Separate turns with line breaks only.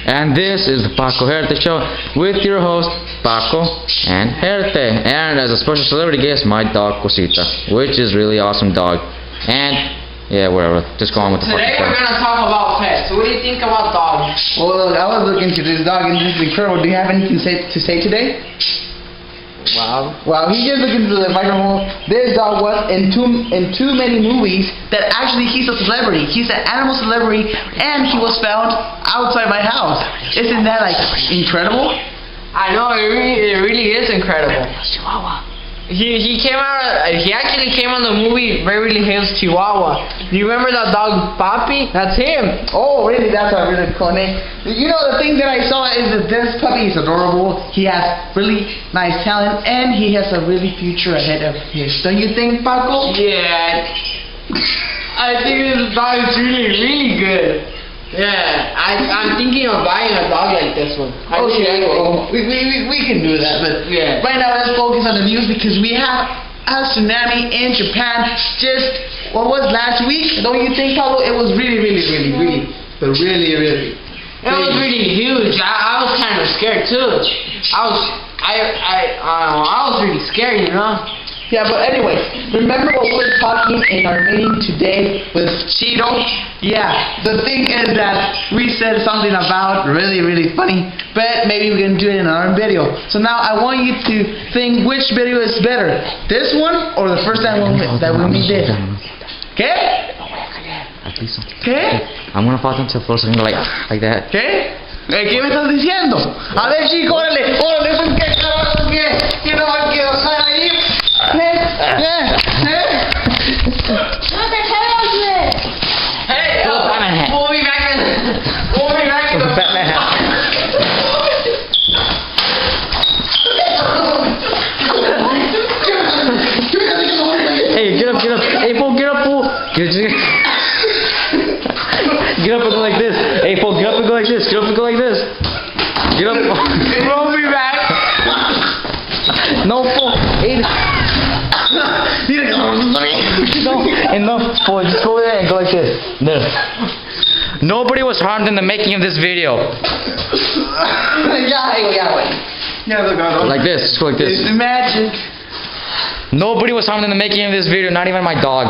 And this is the Paco Herte Show with your host, Paco and Herte. And as a special celebrity guest, my dog, Cosita, which is really awesome dog. And, yeah, whatever. Just go on with the
Today
fucking
we're
show.
going to talk about pets. What do you think about dogs?
Well, look, I was looking into this dog and this is incredible. Do you have anything to say today? Wow, he just looked into the microphone. This dog was in too many movies that actually he's a celebrity. He's an animal celebrity and he was found outside my house. Isn't that like incredible?
I know, it really is incredible. He came out. He actually came on the movie Beverly Hills Chihuahua. Do you remember that dog Papi? That's him.
Oh, really? That's a really cool name. You know, the thing that I saw is that this puppy is adorable. He has really nice talent, and he has a really future ahead of him. Don't you think, Paco?
Yeah. I think this dog is really good. Yeah, I'm thinking of buying a dog like this one.
We can do that, but
yeah.
Right now let's focus on the news because we have a tsunami in Japan just, what was last week? Don't you think, Pablo? It was really.
It was really huge. I was kind of scared too. I was really scared, you know.
Yeah, but anyways, remember what we were talking in our meeting today with Cheeto? Yeah, the thing is that we said something about really funny, but maybe we can do it in our video. So now I want you to think which video is better, this one or the first time that we did. Okay? Okay?
I'm gonna fall into the floor something like that.
¿Qué? ¿Qué me estás diciendo? A ver, chico, órale, ¿por qué? ¿Qué no va a quedar ahí?
Hey,
Batman hat.
we'll be back in the
Batman hat. Hey, get up. Hey, fool, get up, fool. Get up and go like this. Hey, fool, get up and go like this. Get up. Get up.
We'll be back.
No, fool. Hey. No, fool, just go over there and go like this. There. Nobody was harmed in the making of this video. Like this, just go like this.
It's magic.
Nobody was harmed in the making of this video, not even my dog.